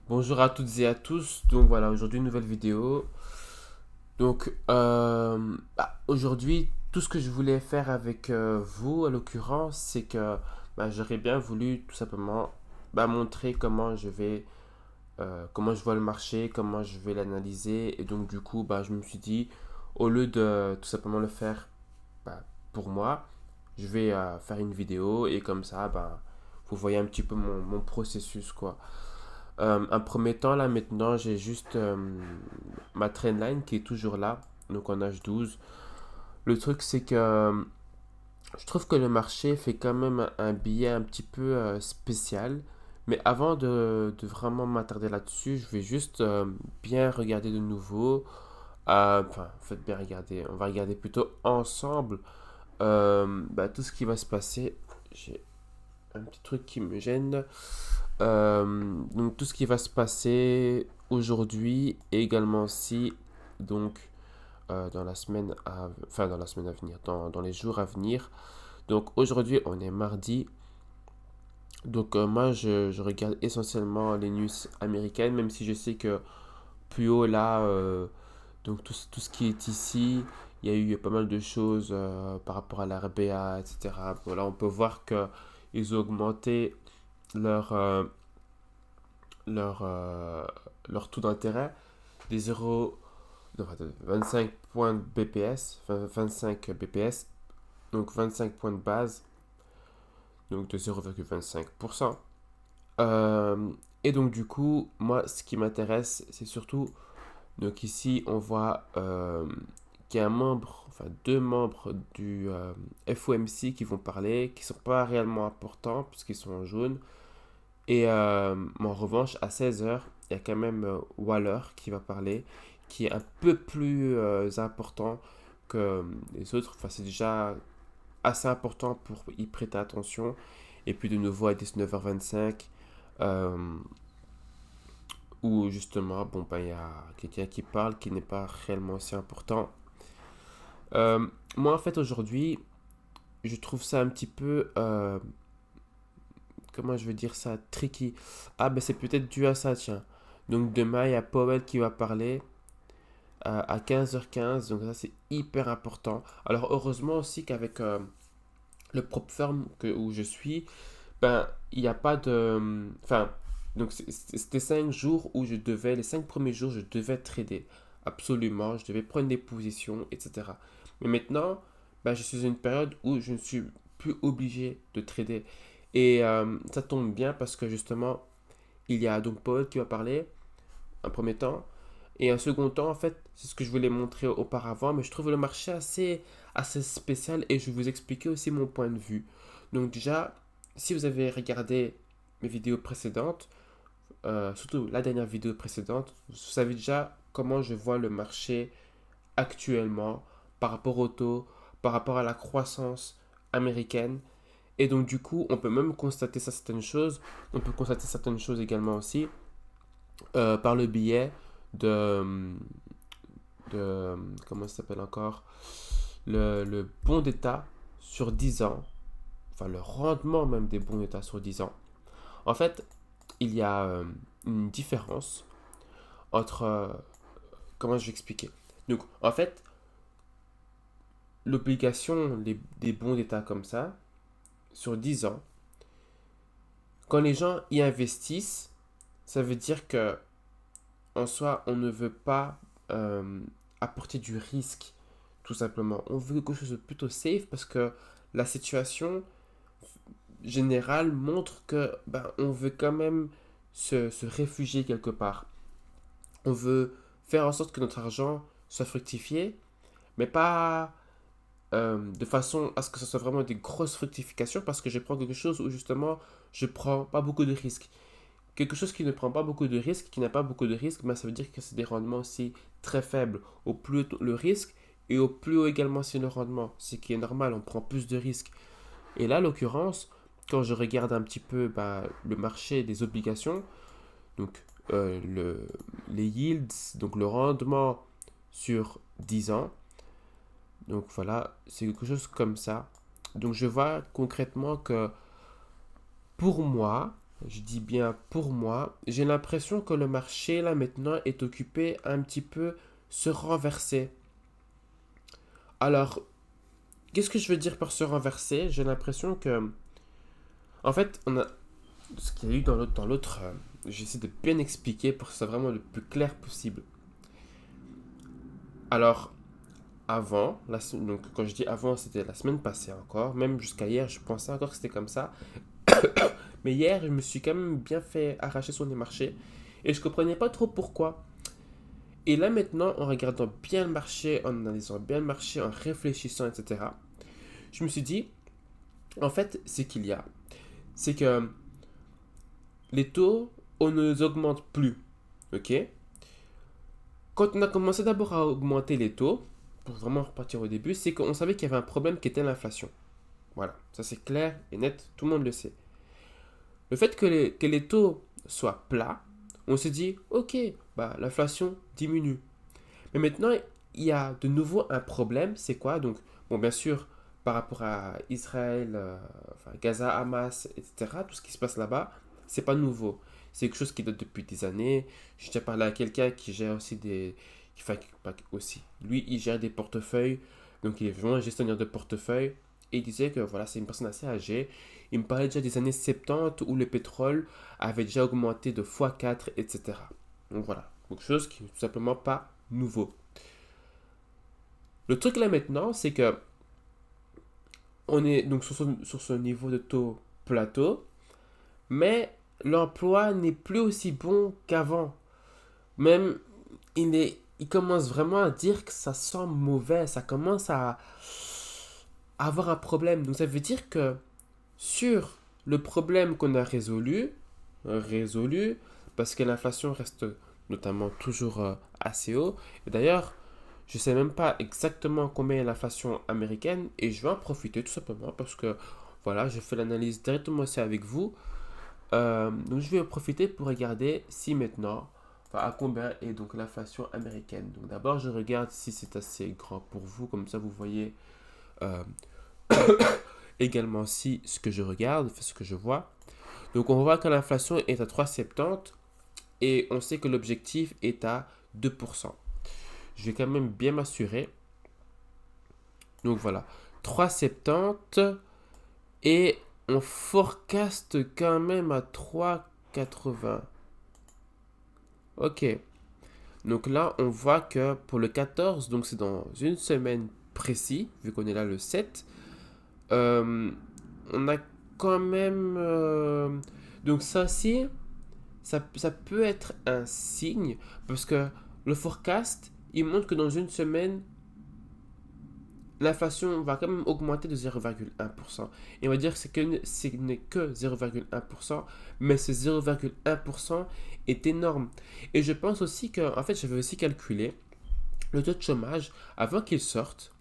Bonjour à toutes et à tous. Donc voilà, aujourd'hui une nouvelle vidéo. Donc aujourd'hui, tout ce que je voulais faire avec vous, à l'occurrence, c'est que j'aurais bien voulu tout simplement montrer comment je vois le marché, comment je vais l'analyser. Et donc du coup, je me suis dit, au lieu de tout simplement le faire bah, pour moi, je vais faire une vidéo et comme ça, vous voyez un petit peu mon processus quoi. Un premier temps, là maintenant, j'ai juste ma trendline qui est toujours là, donc en H12. Le truc, c'est que je trouve que le marché fait quand même un billet un petit peu spécial. Mais avant de vraiment m'attarder là-dessus, je vais juste bien regarder de nouveau. Enfin, en fait, bien regarder. On va regarder plutôt ensemble tout ce qui va se passer. J'ai un petit truc qui me gêne. Donc tout ce qui va se passer aujourd'hui et également aussi donc dans la semaine dans la semaine à venir, dans les jours à venir. Donc aujourd'hui on est mardi. Donc moi je regarde essentiellement les news américaines, même si je sais que plus haut là, donc tout ce qui est ici, il y a eu pas mal de choses par rapport à la RBA, etc. Voilà, on peut voir que ils ont augmenté leur, euh, leur, euh, leur taux d'intérêt des 0, non, attends, 25 points de BPS, 25 BPS, donc 25 points de base, donc de 0,25%. Euh, et donc du coup, moi, ce qui m'intéresse, c'est surtout, donc ici, on voit qu'il y a un membre, enfin deux membres du FOMC qui vont parler, qui ne sont pas réellement importants puisqu'ils sont en jaune. Et en revanche, à 16 heures, il y a quand même Waller qui va parler, qui est un peu plus important que les autres. Enfin, c'est déjà assez important pour y prêter attention. Et puis de nouveau à 19h25, euh, où justement, il y a quelqu'un qui parle qui n'est pas réellement aussi important. Moi, en fait, aujourd'hui, je trouve ça un petit peu, comment je veux dire ça, tricky. Ah, ben c'est peut-être dû à ça, tiens. Donc demain, il y a Powell qui va parler à 15h15. Donc ça, c'est hyper important. Alors heureusement aussi qu'avec le prop firm où je suis, il n'y a pas de... Enfin, donc c'était 5 jours où je devais, les 5 premiers jours, je devais trader. Absolument, je devais prendre des positions, etc. Mais maintenant, je suis dans une période où je ne suis plus obligé de trader. Et ça tombe bien parce que justement, il y a donc Paul qui va parler, un premier temps. Et un second temps, en fait, c'est ce que je voulais montrer auparavant, mais je trouve le marché assez spécial et je vais vous expliquer aussi mon point de vue. Donc déjà, si vous avez regardé mes vidéos précédentes, surtout la dernière vidéo précédente, vous savez déjà comment je vois le marché actuellement par rapport au taux, par rapport à la croissance américaine. Et donc du coup, on peut même constater certaines choses. On peut constater certaines choses également aussi par le biais de, comment ça s'appelle encore, le bon d'état sur 10 ans, enfin le rendement même des bons d'état sur 10 ans. En fait, il y a une différence entre, comment je vais expliquer. Donc en fait, l'obligation des bons d'état comme ça, sur 10 ans, quand les gens y investissent, ça veut dire que en soi, on ne veut pas apporter du risque, tout simplement. On veut quelque chose de plutôt safe parce que la situation générale montre que on veut quand même se réfugier quelque part. On veut faire en sorte que notre argent soit fructifié, mais pas de façon à ce que ce soit vraiment des grosses fructifications parce que je prends quelque chose où justement je prends pas beaucoup de risques. Quelque chose qui ne prend pas beaucoup de risques, qui n'a pas beaucoup de risques, ça veut dire que c'est des rendements aussi très faibles. Au plus haut le risque et au plus haut également c'est le rendement. Ce qui est normal, on prend plus de risques. Et là, l'occurrence, quand je regarde un petit peu le marché des obligations, donc les yields, donc le rendement sur 10 ans, donc voilà, c'est quelque chose comme ça. Donc je vois concrètement que pour moi, je dis bien pour moi, j'ai l'impression que le marché là maintenant est occupé à un petit peu se renverser. Alors, qu'est-ce que je veux dire par se renverser? J'ai l'impression que, en fait, on a ce qu'il y a eu dans l'autre, j'essaie de bien expliquer pour que ce soit vraiment le plus clair possible. Alors, avant, donc quand je dis avant, c'était la semaine passée encore, même jusqu'à hier, je pensais encore que c'était comme ça. Mais hier, je me suis quand même bien fait arracher sur les marchés et je comprenais pas trop pourquoi. Et là maintenant, en regardant bien le marché, en analysant bien le marché, en réfléchissant, etc., je me suis dit, en fait, c'est que les taux, on ne les augmente plus. Ok? Quand on a commencé d'abord à augmenter les taux, pour vraiment repartir au début, c'est qu'on savait qu'il y avait un problème qui était l'inflation. Voilà, ça c'est clair et net, tout le monde le sait. Le fait que les taux soient plats, on s'est dit, ok, bah, l'inflation diminue. Mais maintenant, il y a de nouveau un problème, c'est quoi? Donc, bon, bien sûr, par rapport à Israël, enfin, Gaza, Hamas, etc., tout ce qui se passe là-bas, c'est pas nouveau. C'est quelque chose qui date depuis des années. J'ai déjà parlé à quelqu'un qui gère aussi enfin, pas aussi. Lui, il gère des portefeuilles, donc il est vraiment un gestionnaire de portefeuille. Et il disait que voilà, c'est une personne assez âgée. Il me parlait déjà des années 70 où le pétrole avait déjà augmenté de x4, etc. Donc voilà, quelque chose qui n'est tout simplement pas nouveau. Le truc là maintenant, c'est que on est donc sur ce niveau de taux plateau, mais l'emploi n'est plus aussi bon qu'avant. Même, il commence vraiment à dire que ça sent mauvais, ça commence à avoir un problème. Donc ça veut dire que sur le problème qu'on a résolu, parce que l'inflation reste notamment toujours assez haut. Et d'ailleurs, je ne sais même pas exactement combien est l'inflation américaine et je vais en profiter tout simplement parce que voilà, je fais l'analyse directement aussi avec vous. Donc je vais en profiter pour regarder si maintenant, enfin à combien est donc l'inflation américaine. Donc d'abord, je regarde si c'est assez grand pour vous, comme ça vous voyez euh, également si ce que je regarde, ce que je vois. Donc on voit que l'inflation est à 3,70 et on sait que l'objectif est à 2%. Je vais quand même bien m'assurer. Donc voilà, 3,70 et on forecast quand même à 3,80. Ok, donc là on voit que pour le 14, donc c'est dans une semaine précis, vu qu'on est là le 7, euh, on a quand même... donc ça aussi, ça peut être un signe, parce que le forecast, il montre que dans une semaine, l'inflation va quand même augmenter de 0,1%. Et on va dire que ce n'est que 0,1%, mais ce 0,1% est énorme. Et je pense aussi que, en fait, j'avais aussi calculé le taux de chômage avant qu'il sorte.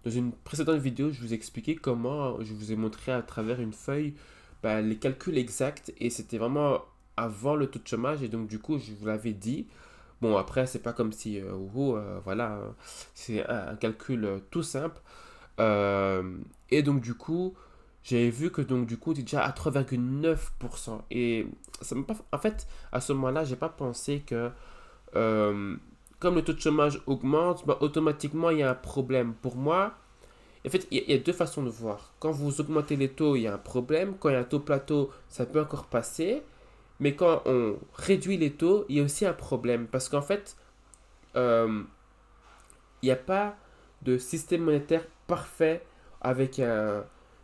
Dans une précédente vidéo, je vous ai expliqué comment, je vous ai montré à travers une feuille les calculs exacts et c'était vraiment avant le taux de chômage et donc du coup, je vous l'avais dit. Bon, après, c'est pas comme si, voilà, c'est un calcul tout simple. Et donc du coup, j'avais vu que donc du coup, tu es déjà à 3,9%. Et ça m'a pas, en fait, à ce moment-là, j'ai pas pensé que euh, comme le taux de chômage augmente, bah, automatiquement, il y a un problème. Pour moi, en fait, il y a deux façons de voir. Quand vous augmentez les taux, il y a un problème. Quand il y a un taux plateau, ça peut encore passer. Mais quand on réduit les taux, il y a aussi un problème. Parce qu'en fait, euh, il n'y a pas de système monétaire parfait avec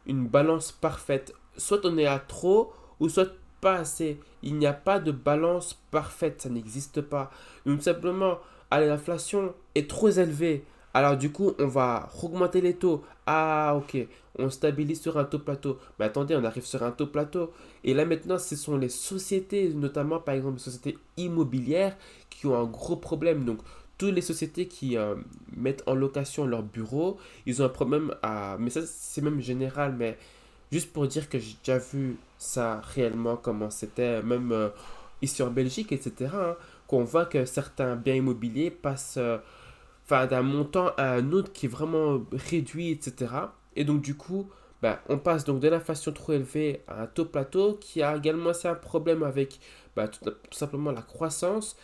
une balance parfaite. Soit on est à trop ou soit pas assez. Il n'y a pas de balance parfaite, ça n'existe pas. Donc simplement, allez, l'inflation est trop élevée. Alors du coup, on va augmenter les taux. Ah ok, on stabilise sur un taux plateau. Mais attendez, on arrive sur un taux plateau. Et là maintenant, ce sont les sociétés, notamment par exemple les sociétés immobilières, qui ont un gros problème. Donc toutes les sociétés qui mettent en location leurs bureaux, ils ont un problème à... Mais ça, c'est même général, mais juste pour dire que j'ai déjà vu ça réellement, comment c'était, même ici en Belgique, etc., hein, qu'on voit que certains biens immobiliers passent enfin, d'un montant à un autre qui est vraiment réduit, etc. Et donc, du coup, on passe donc de l'inflation trop élevée à un taux plateau qui a également aussi un problème avec tout simplement la croissance.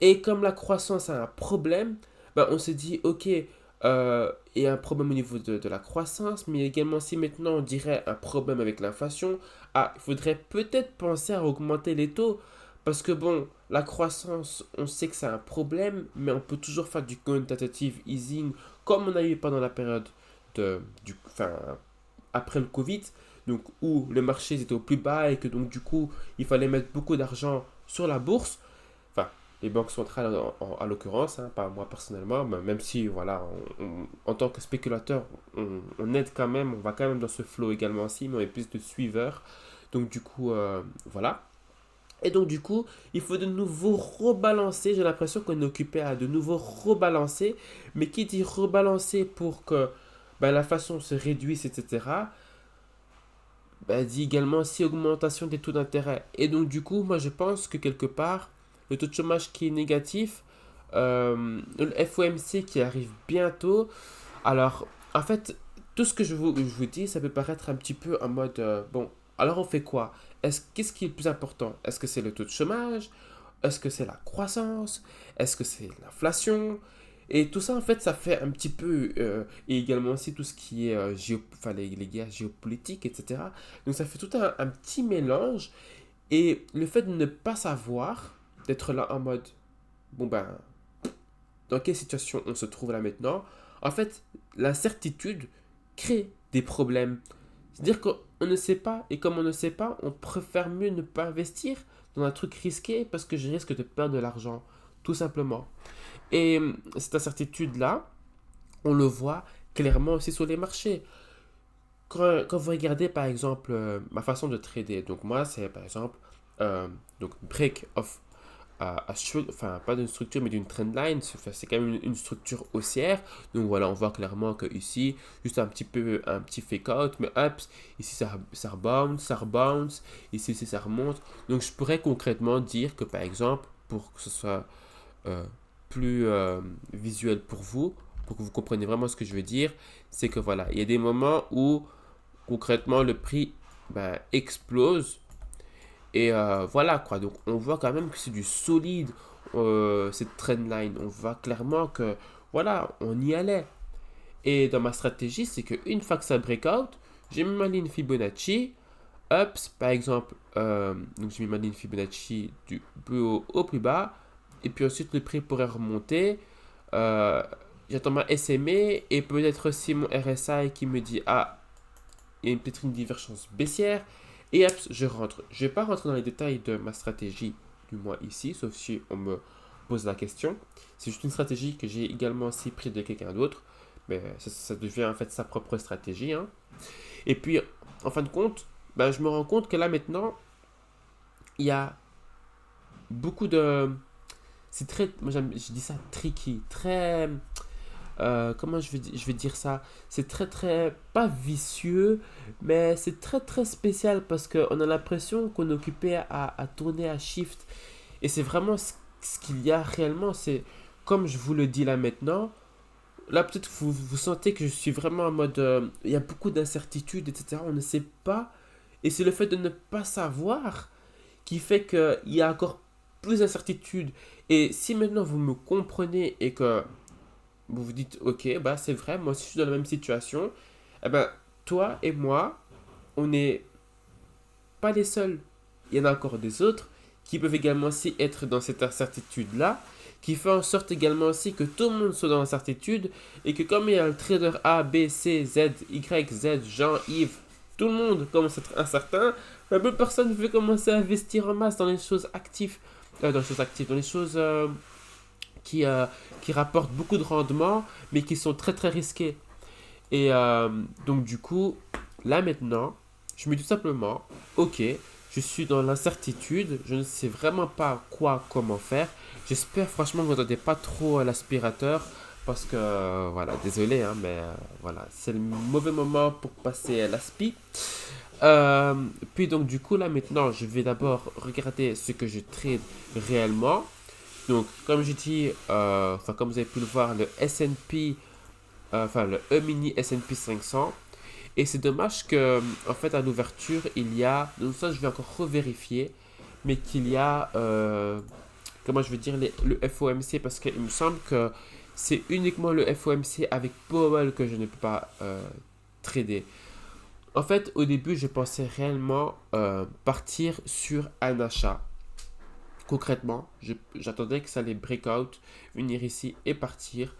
Et comme la croissance a un problème, on s'est dit, ok, il y a un problème au niveau de la croissance, mais également si maintenant on dirait un problème avec l'inflation, il faudrait peut-être penser à augmenter les taux. Parce que bon, la croissance, on sait que c'est un problème, mais on peut toujours faire du quantitative easing comme on a eu pendant la période enfin, après le Covid, donc où le marché était au plus bas et que donc du coup il fallait mettre beaucoup d'argent sur la bourse, enfin les banques centrales à l'occurrence, hein, pas moi personnellement, mais même si voilà, en tant que spéculateur, on aide quand même, on va quand même dans ce flow également aussi, mais on est plus de suiveurs, donc du coup voilà. Et donc du coup, il faut de nouveau rebalancer, j'ai l'impression qu'on est occupé à de nouveau rebalancer, mais qui dit rebalancer pour que l'inflation se réduise, etc., dit également aussi augmentation des taux d'intérêt. Et donc, du coup, moi, je pense que quelque part, le taux de chômage qui est négatif, le FOMC qui arrive bientôt. Alors, en fait, tout ce que je vous dis, ça peut paraître un petit peu en mode, bon, alors on fait quoi? Qu'est-ce qui est le plus important? Est-ce que c'est le taux de chômage? Est-ce que c'est la croissance? Est-ce que c'est l'inflation? Et tout ça, en fait, ça fait un petit peu, et également aussi tout ce qui est enfin, les guerres géopolitiques, etc. Donc ça fait tout un petit mélange. Et le fait de ne pas savoir, d'être là en mode, bon dans quelle situation on se trouve là maintenant, en fait, l'incertitude crée des problèmes. C'est-à-dire qu'on ne sait pas, et comme on ne sait pas, on préfère mieux ne pas investir dans un truc risqué parce que je risque de perdre de l'argent, tout simplement. Et cette incertitude-là, on le voit clairement aussi sur les marchés. Quand vous regardez par exemple ma façon de trader, donc moi c'est par exemple donc break of enfin pas d'une structure mais d'une trendline, c'est quand même une structure haussière. Donc voilà, on voit clairement que ici, juste un petit fake out, mais hop, ici ça rebounce, ici ça remonte. Donc je pourrais concrètement dire que par exemple, pour que ce soit euh, plus visuel pour vous, pour que vous compreniez vraiment ce que je veux dire, c'est que voilà, il y a des moments où concrètement le prix explose et voilà quoi. Donc on voit quand même que c'est du solide cette trendline. On voit clairement que voilà, on y allait. Et dans ma stratégie, c'est qu'une fois que ça break out, j'ai mis ma ligne Fibonacci. Ups, par exemple, donc j'ai mis ma ligne Fibonacci du plus haut au plus bas. Et puis ensuite, le prix pourrait remonter. Euh, J'attends ma SMA et peut-être aussi mon RSI qui me dit ah, il y a peut-être une divergence baissière. Et hop, je rentre. Je ne vais pas rentrer dans les détails de ma stratégie, du moins ici, sauf si on me pose la question. C'est juste une stratégie que j'ai également aussi prise de quelqu'un d'autre. Mais ça devient en fait sa propre stratégie, hein. Et puis, en fin de compte, je me rends compte que là maintenant, il y a beaucoup de. C'est très. Moi, je dis ça tricky. Très. Comment je vais dire ça? C'est très très, pas vicieux, mais c'est très très spécial parce qu'on a l'impression qu'on est occupé à tourner à shift. Et c'est vraiment ce qu'il y a réellement. C'est comme je vous le dis là maintenant. Là peut-être vous sentez que je suis vraiment en mode, il y a beaucoup d'incertitudes, etc. On ne sait pas. Et c'est le fait de ne pas savoir qui fait qu'il y a encore plus d'incertitudes. Et si maintenant vous me comprenez et que vous vous dites, ok, c'est vrai, moi aussi je suis dans la même situation, eh ben, toi et moi, on n'est pas les seuls. Il y en a encore des autres qui peuvent également aussi être dans cette incertitude-là, qui fait en sorte également aussi que tout le monde soit dans l'incertitude et que comme il y a le trader A, B, C, Z, Y, Z, Jean, Yves, tout le monde commence à être incertain, plus personne ne veut commencer à investir en masse dans les choses actives, dans les choses qui rapportent beaucoup de rendement, mais qui sont très très risquées. Et donc du coup, là maintenant, je me dis tout simplement, ok, je suis dans l'incertitude, je ne sais vraiment pas quoi, comment faire. J'espère franchement que vous n'entendez pas trop l'aspirateur, parce que voilà, désolé, hein, mais voilà, c'est le mauvais moment pour passer à l'aspi. Puis donc du coup là maintenant, je vais d'abord regarder ce que je trade réellement. Donc, comme j'ai dit, comme vous avez pu le voir, le S&P, enfin le E-mini S&P 500. Et c'est dommage que, en fait, à l'ouverture, il y a, donc ça je vais encore revérifier, mais qu'il y a, comment je veux dire, le FOMC, parce qu'il me semble que c'est uniquement le FOMC avec Powell que je ne peux pas trader. En fait, au début, je pensais réellement partir sur un achat. Concrètement, j'attendais que ça allait breakout, venir ici et partir.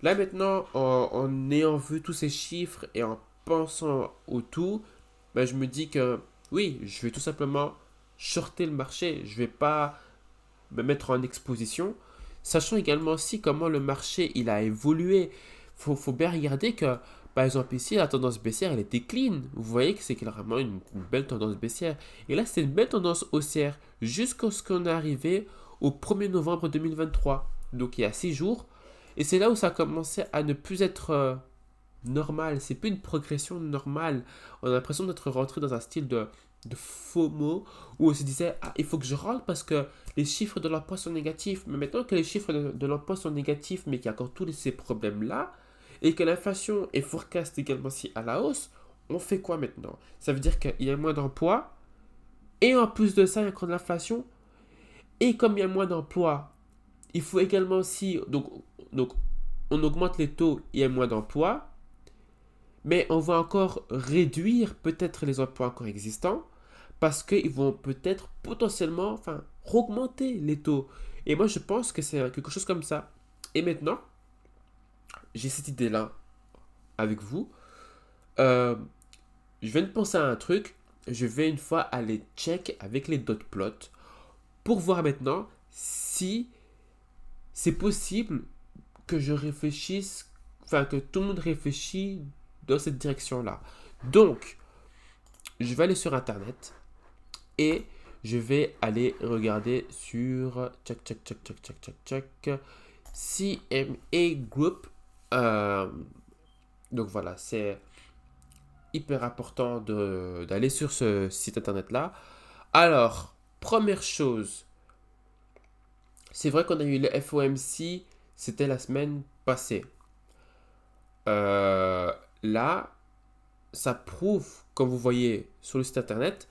Là maintenant, en ayant vu tous ces chiffres et en pensant au tout, ben, je me dis que oui, je vais tout simplement shorter le marché. Je ne vais pas me mettre en exposition. Sachant également aussi comment le marché il a évolué. Faut bien regarder que, par exemple ici, la tendance baissière, elle était clean. Vous voyez que c'est clairement une belle tendance baissière. Et là, c'est une belle tendance haussière jusqu'à ce qu'on est arrivé au 1er novembre 2023. Donc il y a 6 jours. Et c'est là où ça a commencé à ne plus être normal. C'est plus une progression normale. On a l'impression d'être rentré dans un style de FOMO où on se disait ah, il faut que je rentre parce que les chiffres de l'emploi sont négatifs. Mais maintenant que les chiffres de l'emploi sont négatifs, mais qu'il y a encore tous ces problèmes-là, et que l'inflation est forecast également si à la hausse, on fait quoi maintenant? Ça veut dire qu'il y a moins d'emplois, et en plus de ça, il y a encore de l'inflation, et comme il y a moins d'emplois, il faut également aussi, donc on augmente les taux, il y a moins d'emplois, mais on va encore réduire peut-être les emplois encore existants, parce qu'ils vont peut-être potentiellement, enfin, augmenter les taux. Et moi, je pense que c'est quelque chose comme ça. Et maintenant, j'ai cette idée-là avec vous. Euh, je viens de penser à un truc. Je vais une fois aller check avec les dot plots pour voir maintenant si c'est possible que je réfléchisse, enfin que tout le monde réfléchit dans cette direction-là. Donc, je vais aller sur Internet et je vais aller regarder sur CMA Group. Donc voilà, c'est hyper important d'aller sur ce site internet là. Alors, première chose, c'est vrai qu'on a eu le FOMC, c'était la semaine passée. Là, ça prouve, comme vous voyez sur le site internet,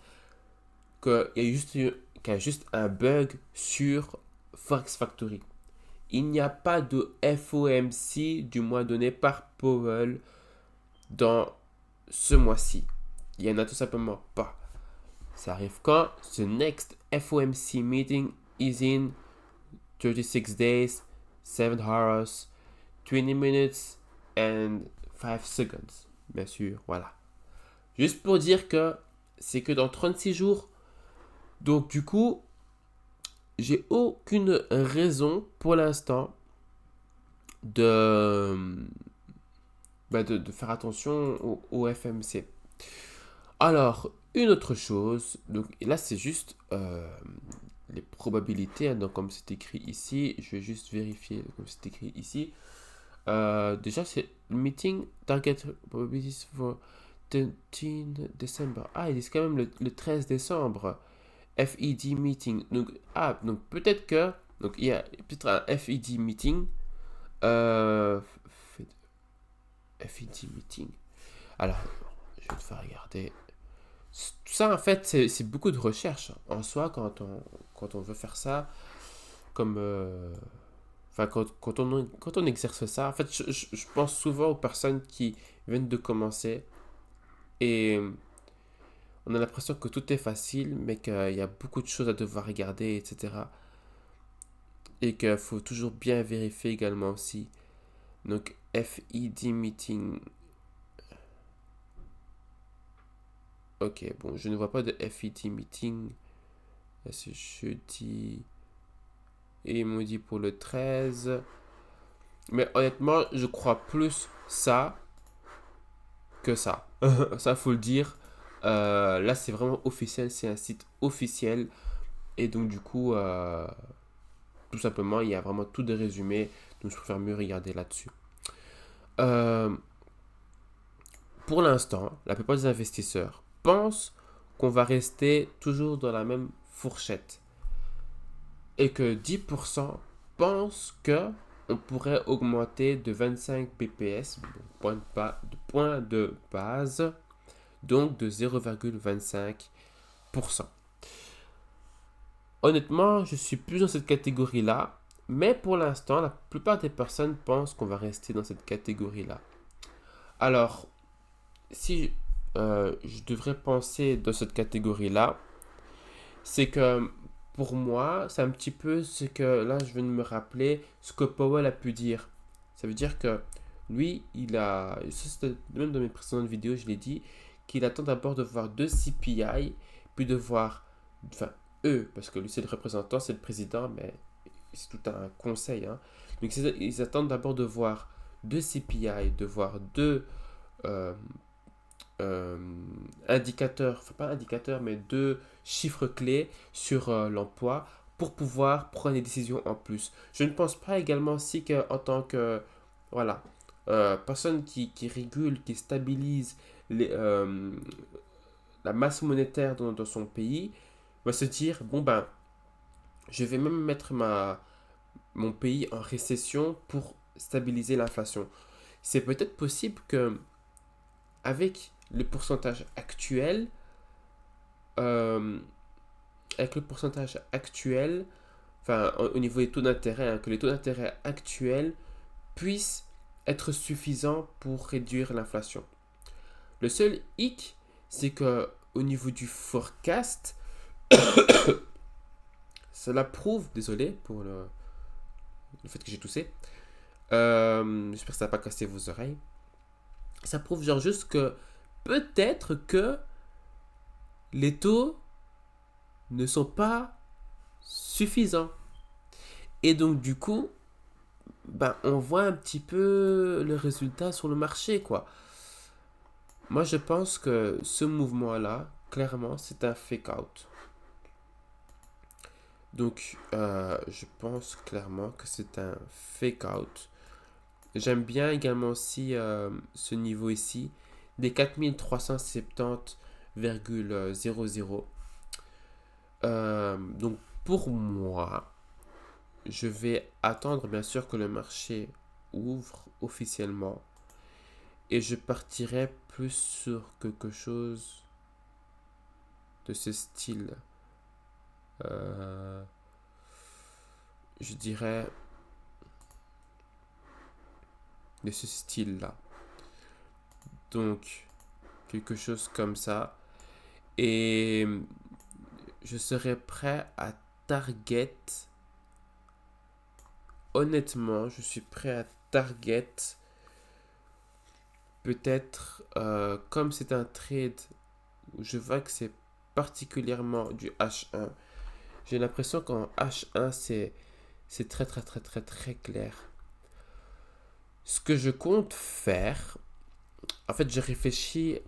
qu'il y a juste un bug sur Forex Factory. Il n'y a pas de FOMC du mois donné par Powell dans ce mois-ci. Il n'y en a tout simplement pas. Ça arrive quand? The next FOMC meeting is in 36 days, 7 hours, 20 minutes and 5 seconds. Bien sûr, voilà. Juste pour dire que c'est que dans 36 jours. Donc du coup, j'ai aucune raison pour l'instant de, de faire attention au FMC. Alors, une autre chose, donc là c'est juste les probabilités, hein, donc comme c'est écrit ici, je vais juste vérifier comme c'est écrit ici. Déjà c'est meeting target probabilities for 13 December. Ah, ils disent quand même le 13 décembre. FED meeting. Donc, donc peut-être que. Donc, il y a peut-être un FED meeting. FED meeting. Alors, je vais te faire regarder. Tout ça, en fait, c'est beaucoup de recherche. En soi, quand on veut faire ça, comme. Enfin, quand on exerce ça, en fait, je pense souvent aux personnes qui viennent de commencer. Et on a l'impression que tout est facile, mais qu'il y a beaucoup de choses à devoir regarder, etc. Et qu'il faut toujours bien vérifier également aussi. Donc, FED meeting. Ok, bon, je ne vois pas de FED meeting. C'est jeudi. Et ils m'ont dit pour le 13. Mais honnêtement, je crois plus ça que ça. Ça, faut le dire. Là, c'est vraiment officiel. C'est un site officiel. Et donc, du coup, tout simplement, il y a vraiment tout de résumé. Donc, je préfère mieux regarder là-dessus. Pour l'instant, la plupart des investisseurs pensent qu'on va rester toujours dans la même fourchette. Et que 10% pensent que on pourrait augmenter de 25 bps, point de base, donc de 0,25%. Honnêtement, je suis plus dans cette catégorie-là, mais pour l'instant, la plupart des personnes pensent qu'on va rester dans cette catégorie-là. Alors, si je devrais penser dans cette catégorie-là, c'est que pour moi, c'est un petit peu ce que là, je viens de me rappeler, ce que Powell a pu dire. Ça veut dire que lui, même dans mes précédentes vidéos, je l'ai dit, qu'il attend d'abord de voir deux CPI, puis de voir, enfin, eux, parce que lui, c'est le représentant, c'est le président, mais c'est tout un conseil, hein. Donc, ils attendent d'abord de voir deux CPI, de voir deux euh, euh, indicateurs, enfin pas indicateurs, mais deux chiffres clés sur l'emploi pour pouvoir prendre des décisions en plus. Je ne pense pas également aussi qu'en tant que voilà, personne qui régule, qui stabilise la masse monétaire dans son pays, va se dire, bon ben, je vais même mettre mon pays en récession pour stabiliser l'inflation. C'est peut-être possible que avec le pourcentage actuel, euh, enfin au niveau des taux d'intérêt, hein, que les taux d'intérêt actuels puissent être suffisants pour réduire l'inflation. Le seul hic, c'est que au niveau du forecast, cela prouve, désolé pour le fait que j'ai toussé, j'espère que ça n'a pas cassé vos oreilles, ça prouve genre juste que peut-être que les taux ne sont pas suffisants. Et donc du coup, ben, on voit un petit peu le résultat sur le marché, quoi. Moi, je pense que ce mouvement-là, clairement, c'est un fake-out. Donc, je pense clairement que c'est un fake-out. J'aime bien également aussi ce niveau ici, des 4370,00. Donc, pour moi, je vais attendre bien sûr que le marché ouvre officiellement et je partirai plus sur quelque chose de ce style. Euh, je dirais de ce style-là. Donc, quelque chose comme ça. Et je serai prêt à target. Honnêtement, je suis prêt à target. Peut-être, comme c'est un trade où je vois que c'est particulièrement du H1, j'ai l'impression qu'en H1, c'est très très très très très clair. Ce que je compte faire, en fait, j'ai réfléchi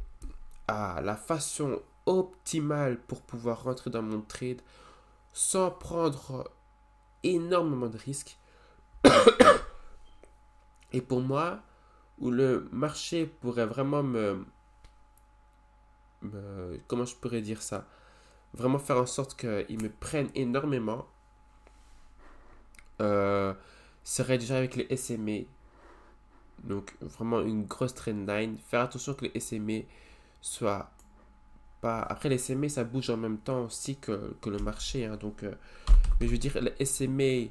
à la façon optimale pour pouvoir rentrer dans mon trade sans prendre énormément de risques. Et pour moi, où le marché pourrait vraiment comment je pourrais dire ça, vraiment faire en sorte qu'il me prenne énormément, euh, serait déjà avec les SMA. Donc vraiment une grosse trendline. Faire attention que les SMA soient pas... Après les SMA ça bouge en même temps aussi que le marché. Hein, donc, mais je veux dire les SMA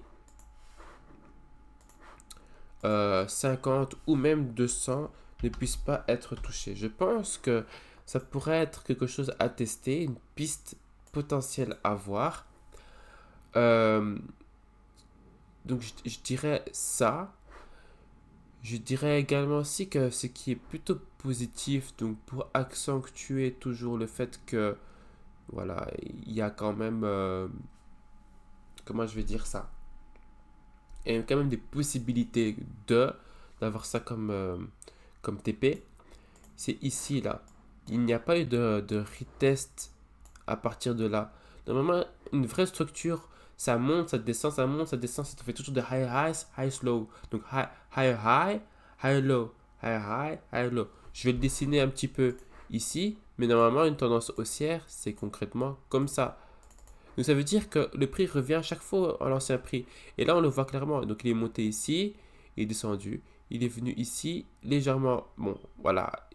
50 ou même 200 ne puissent pas être touchés. Je pense que ça pourrait être quelque chose à tester, une piste potentielle à voir. Euh, donc je dirais ça. Je dirais également aussi que ce qui est plutôt positif, donc pour accentuer toujours le fait que, voilà, il y a quand même, comment je vais dire ça, il y a quand même des possibilités d'avoir ça comme TP, c'est ici, là. Il n'y a pas eu de retest à partir de là. Normalement, une vraie structure, ça monte, ça descend, ça monte, ça descend, ça te fait toujours des high highs, high low. Donc high high, high low, high high, high low. Je vais le dessiner un petit peu ici, mais normalement, une tendance haussière, c'est concrètement comme ça. Donc ça veut dire que le prix revient chaque fois à l'ancien prix. Et là, on le voit clairement. Donc il est monté ici, il est descendu, il est venu ici, légèrement. Bon, voilà.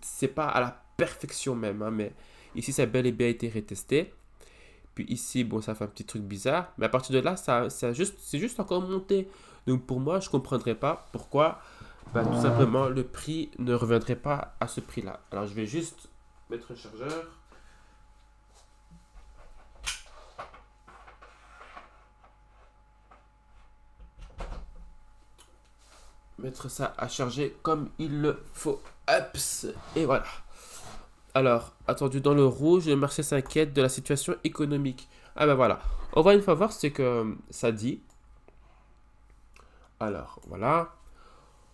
C'est pas à la perfection même, hein, mais ici, ça a bel et bien été retesté. Puis ici, bon, ça fait un petit truc bizarre. Mais à partir de là, c'est juste encore monté. Donc pour moi, je ne comprendrais pas pourquoi tout simplement le prix ne reviendrait pas à ce prix-là. Alors je vais juste mettre un chargeur. Mettre ça à charger comme il le faut. Hop, et voilà. Alors, attendu dans le rouge, le marché s'inquiète de la situation économique. Ah ben voilà. On va une fois voir ce que ça dit. Alors, voilà.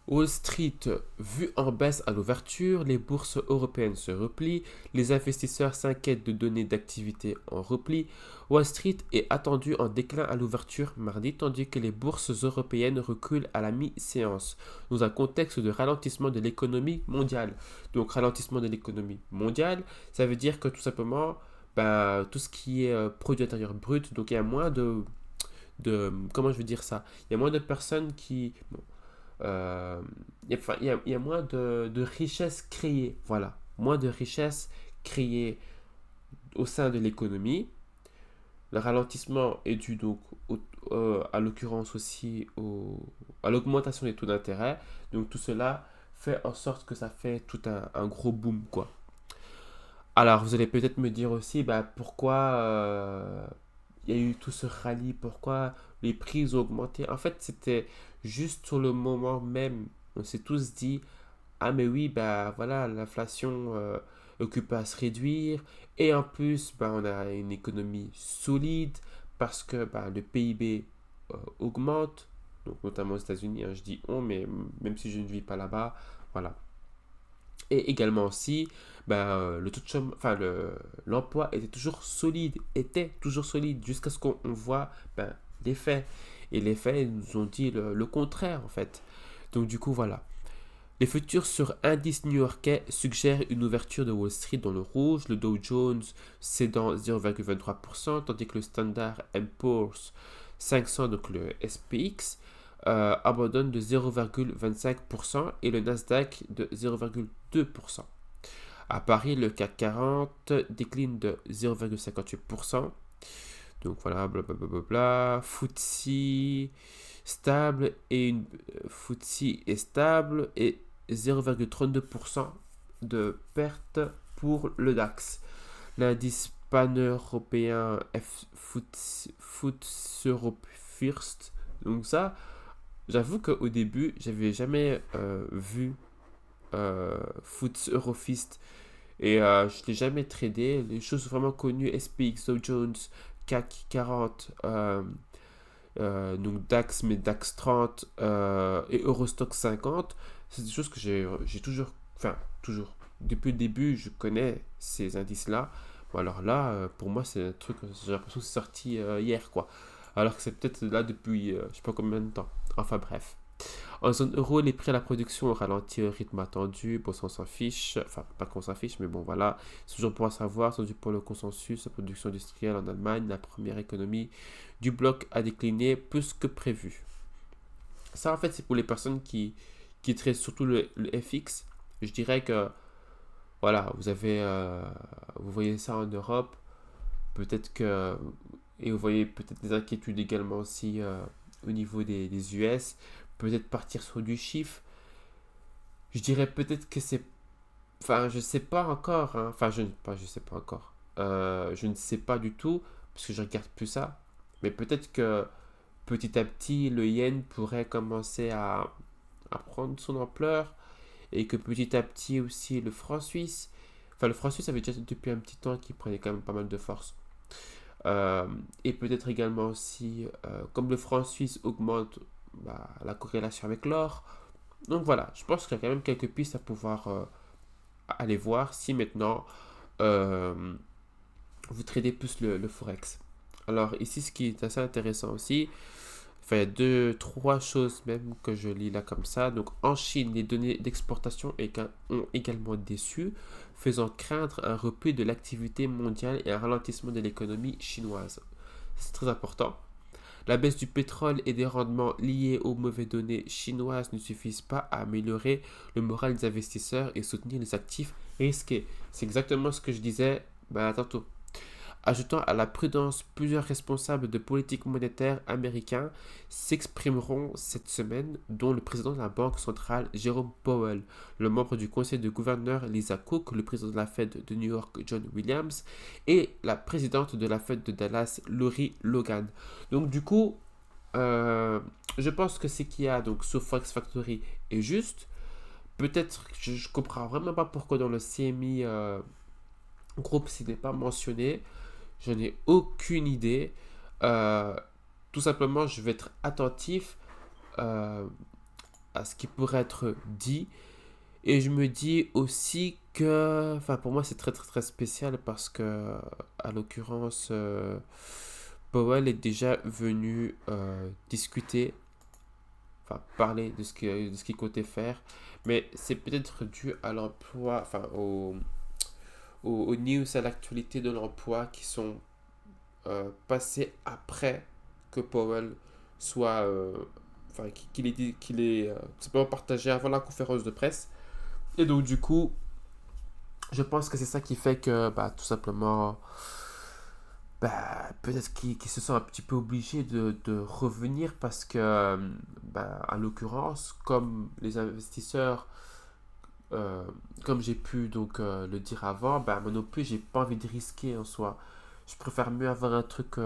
Wall Street vu en baisse à l'ouverture, les bourses européennes se replient, les investisseurs s'inquiètent de données d'activité en repli. Wall Street est attendu en déclin à l'ouverture mardi, tandis que les bourses européennes reculent à la mi-séance, dans un contexte de ralentissement de l'économie mondiale. Donc ralentissement de l'économie mondiale, ça veut dire que tout simplement, tout ce qui est produit intérieur brut, donc il y a moins comment je veux dire ça? Il y a moins de personnes qui... Bon, il y a moins de richesses créées, voilà, moins de richesses créées au sein de l'économie. Le ralentissement est dû donc à l'occurrence aussi à l'augmentation des taux d'intérêt. Donc tout cela fait en sorte que ça fait tout un gros boom, quoi. Alors vous allez peut-être me dire aussi pourquoi il y a eu tout ce rallye, pourquoi les prix ont augmenté. En fait, c'était juste sur le moment même. On s'est tous dit, ah mais oui, voilà, l'inflation occupe à se réduire. Et en plus, on a une économie solide parce que le PIB augmente, donc notamment aux États-Unis, hein, je dis on, mais même si je ne vis pas là-bas, voilà. Et également aussi, le taux de chômage, l'emploi était toujours solide jusqu'à ce qu'on voit les faits. Et les faits nous ont dit le contraire en fait. Donc du coup voilà. Les futurs sur indice new-yorkais suggèrent une ouverture de Wall Street dans le rouge, le Dow Jones cédant 0,23%, tandis que le Standard & Poor's 500, donc le SPX, abandonne de 0,25% et le Nasdaq de 0,2%. À Paris, le CAC 40 décline de 0,58%. Donc voilà, blablabla. FTSE stable est stable et 0,32% de perte pour le DAX. L'indice pan-européen FTSE Europe First. Donc ça, j'avoue qu'au début, j'avais jamais vu FTSE Eurofist et je ne l'ai jamais tradé. Les choses vraiment connues, SPX, Dow Jones, CAC 40, donc DAX, mais DAX 30 et Eurostock 50, c'est des choses que j'ai toujours, depuis le début, je connais ces indices-là. Bon, alors là, pour moi, c'est un truc, j'ai l'impression que c'est sorti hier, quoi. Alors que c'est peut-être là depuis, je sais pas combien de temps. Enfin bref. En zone euro, les prix à la production ont ralenti au rythme attendu. Bon, ça, on s'en fiche. Enfin, pas qu'on s'en fiche, mais bon, voilà. C'est toujours pour savoir. C'est pour le consensus. La production industrielle en Allemagne, la première économie du bloc, a décliné plus que prévu. Ça, en fait, c'est pour les personnes qui traitent surtout le FX. Je dirais que, voilà, vous voyez ça en Europe. Peut-être que, et vous voyez peut-être des inquiétudes également aussi au niveau des US. Peut-être partir sur du chiffre. Je dirais peut-être que c'est... Enfin, je sais pas encore. Hein. Enfin, je sais pas encore. Je ne sais pas du tout, parce que je regarde plus ça. Mais peut-être que petit à petit, le yen pourrait commencer à prendre son ampleur. Et que petit à petit aussi, le franc suisse... Enfin, le franc suisse avait déjà depuis un petit temps qu'il prenait quand même pas mal de force. Et peut-être également aussi, comme le franc suisse augmente la corrélation avec l'or. Donc voilà, je pense qu'il y a quand même quelques pistes à pouvoir aller voir si maintenant vous tradez plus le forex. Alors ici, ce qui est assez intéressant aussi, il y a deux, trois choses même que je lis là comme ça. Donc en Chine, les données d'exportation ont également déçu, faisant craindre un repli de l'activité mondiale et un ralentissement de l'économie chinoise. C'est très important. La baisse du pétrole et des rendements liés aux mauvaises données chinoises ne suffisent pas à améliorer le moral des investisseurs et soutenir les actifs risqués. C'est exactement ce que je disais tantôt. Ajoutant à la prudence, plusieurs responsables de politique monétaire américains s'exprimeront cette semaine, dont le président de la Banque centrale Jerome Powell, le membre du conseil de gouverneur Lisa Cook, le président de la Fed de New York John Williams et la présidente de la Fed de Dallas Lori Logan. Donc du coup, je pense que ce qu'il y a donc sur Fox Factory est juste. Peut-être que je ne comprends vraiment pas pourquoi dans le CMI groupe ce n'est pas mentionné. Je n'ai aucune idée. Euh, Tout simplement, je vais être attentif euh, à ce qui pourrait être dit. Et je me dis aussi que, enfin, pour moi, c'est très très très spécial parce que, à l'occurrence, Powell est déjà venu discuter, enfin, parler de ce qu'il comptait faire. Mais c'est peut-être dû à l'emploi, enfin, aux news, à l'actualité de l'emploi qui sont passé après que Powell soit, qu'il est simplement partagé avant la conférence de presse. Et donc du coup, je pense que c'est ça qui fait que, tout simplement, peut-être qu'il se sent un petit peu obligé de revenir parce que, à l'occurrence, comme les investisseurs, euh, comme j'ai pu donc le dire avant, moi non plus, j'ai pas envie de risquer en soi. Je préfère mieux avoir un truc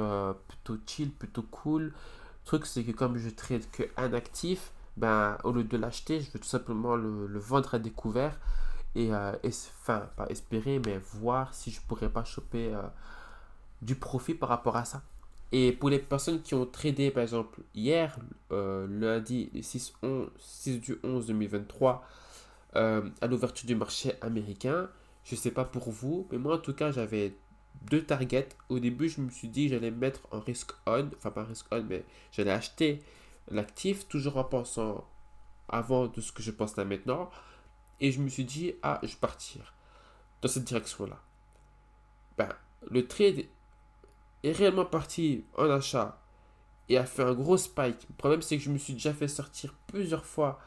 plutôt chill, plutôt cool. Le truc, c'est que comme je trade qu'un actif, au lieu de l'acheter, je vais tout simplement le vendre à découvert enfin, pas espérer, mais voir si je pourrais pas choper du profit par rapport à ça. Et pour les personnes qui ont tradé, par exemple, hier, lundi 6 du 11 2023, à l'ouverture du marché américain, je sais pas pour vous, mais moi en tout cas, j'avais deux targets. Au début, je me suis dit que j'allais mettre en risk on, enfin pas risk on, mais j'allais acheter l'actif, toujours en pensant avant de ce que je pense là maintenant. Et je me suis dit, ah, je vais partir dans cette direction-là. Ben, le trade est réellement parti en achat et a fait un gros spike. Le problème, c'est que je me suis déjà fait sortir plusieurs fois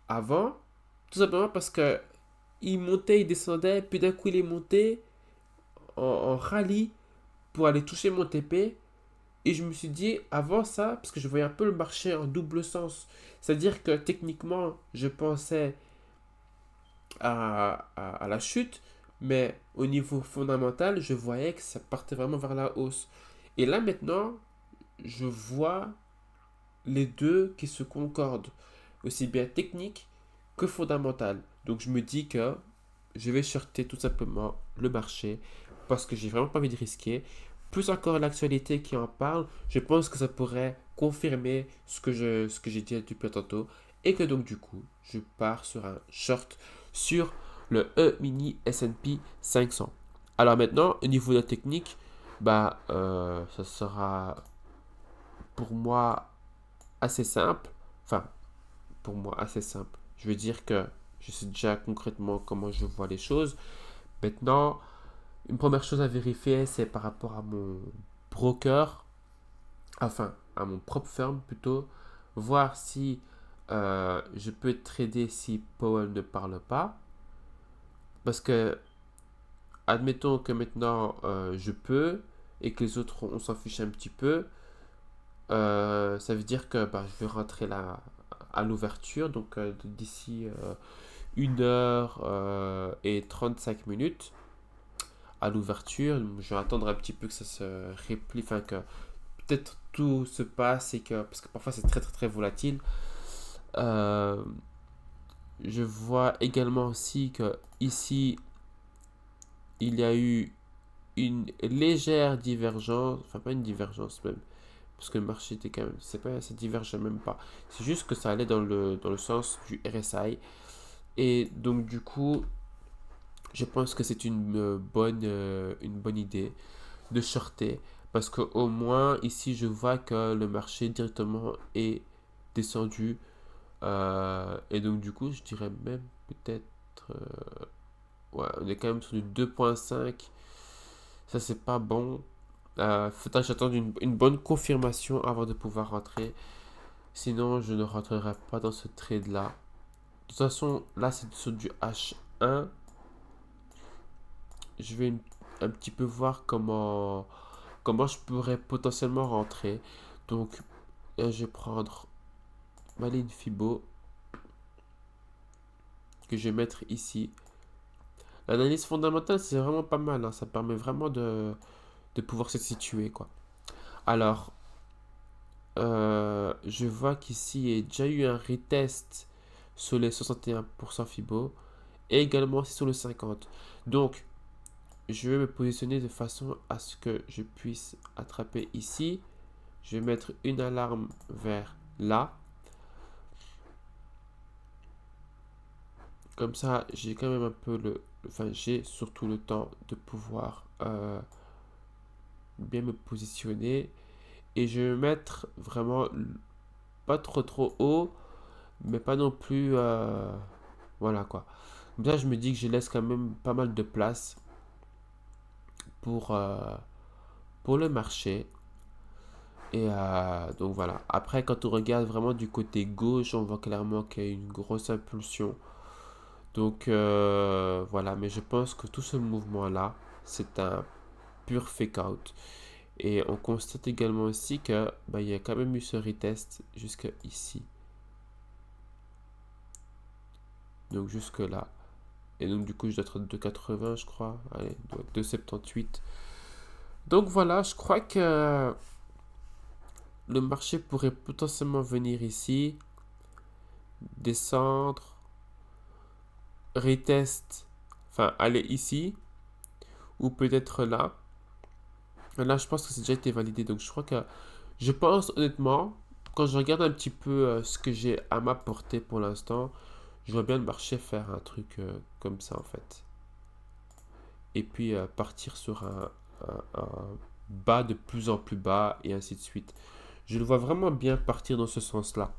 avant, tout simplement parce que il montait, il descendait, puis d'un coup il est monté en rallye pour aller toucher mon TP. Et je me suis dit, avant ça, parce que je voyais un peu le marché en double sens, c'est-à-dire que techniquement, je pensais à la chute, mais au niveau fondamental, je voyais que ça partait vraiment vers la hausse. Et là maintenant, je vois les deux qui se concordent, aussi bien technique que fondamental. Donc je me dis que je vais shorter tout simplement le marché parce que j'ai vraiment pas envie de risquer. Plus encore l'actualité qui en parle, je pense que ça pourrait confirmer ce que j'ai dit depuis tantôt et que donc du coup, je pars sur un short sur le E-mini S&P 500. Alors maintenant, au niveau de la technique, ça sera pour moi assez simple. Enfin, pour moi assez simple. Je veux dire que je sais déjà concrètement comment je vois les choses. Maintenant, une première chose à vérifier, c'est par rapport à mon broker, enfin à mon propre firm plutôt, voir si je peux trader si Powell ne parle pas. Parce que, admettons que maintenant je peux et que les autres on s'en fiche un petit peu, ça veut dire que je vais rentrer là à l'ouverture, donc d'ici 1 heure et 35 minutes à l'ouverture. Je vais attendre un petit peu que ça se replie, enfin que peut-être tout se passe et que, parce que parfois c'est très très très volatile. Euh, je vois également aussi que ici il y a eu une légère divergence, enfin pas une divergence même, parce que le marché était quand même, c'est pas, ça divergeait même pas. C'est juste que ça allait dans le sens du RSI. Et donc du coup, je pense que c'est une bonne idée de shorter parce que au moins ici je vois que le marché directement est descendu et donc du coup je dirais même peut-être ouais, on est quand même sur du 2.5, ça c'est pas bon. Faudra que j'attende une bonne confirmation avant de pouvoir rentrer. Sinon, je ne rentrerai pas dans ce trade-là. De toute façon, là, c'est sur du H1. Je vais un petit peu voir comment je pourrais potentiellement rentrer. Donc, je vais prendre ma ligne Fibo que je vais mettre ici. L'analyse fondamentale, c'est vraiment pas mal, hein. Ça permet vraiment de pouvoir se situer, quoi. Alors, je vois qu'ici, il y a déjà eu un retest sur les 61% Fibo et également aussi sur le 50. Donc, je vais me positionner de façon à ce que je puisse attraper ici. Je vais mettre une alarme vers là. Comme ça, j'ai quand même un peu enfin, j'ai surtout le temps de pouvoir bien me positionner. Et je vais mettre vraiment pas trop haut, mais pas non plus. Voilà quoi. Comme ça, je me dis que je laisse quand même pas mal de place pour, euh, pour le marché. Et donc voilà. Après, quand on regarde vraiment du côté gauche, on voit clairement qu'il y a une grosse impulsion. Donc voilà, mais je pense que tout ce mouvement-là, c'est un pur fake out. Et on constate également aussi que bah, il y a quand même eu ce retest jusque ici. Donc jusque là. Et donc du coup, je dois être 2,80 je crois. Allez, 2,78. Donc voilà, je crois que le marché pourrait potentiellement venir ici, descendre, retest, enfin aller ici, ou peut-être là. Là, je pense que c'est déjà été validé. Donc je crois que, je pense honnêtement, quand je regarde un petit peu ce que j'ai à ma portée pour l'instant, je vois bien le marché faire un truc comme ça en fait. Et puis partir sur un bas de plus en plus bas et ainsi de suite. Je le vois vraiment bien partir dans ce sens-là.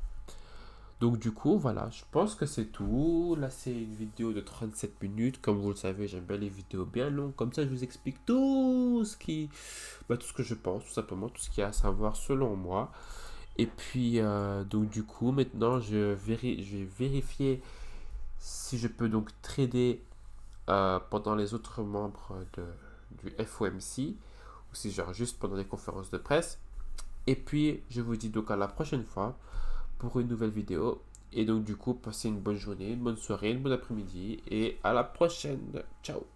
Donc du coup, voilà, je pense que c'est tout. Là, c'est une vidéo de 37 minutes. Comme vous le savez, j'aime bien les vidéos bien longues. Comme ça, je vous explique tout ce que je pense, tout simplement, tout ce qu'il y a à savoir selon moi. Et puis, donc du coup, maintenant, je vais vérifier si je peux donc trader pendant les autres membres du FOMC, ou si genre juste pendant les conférences de presse. Et puis, je vous dis donc à la prochaine fois pour une nouvelle vidéo. Et donc, du coup, passez une bonne journée, une bonne soirée, une bonne après-midi. Et à la prochaine. Ciao.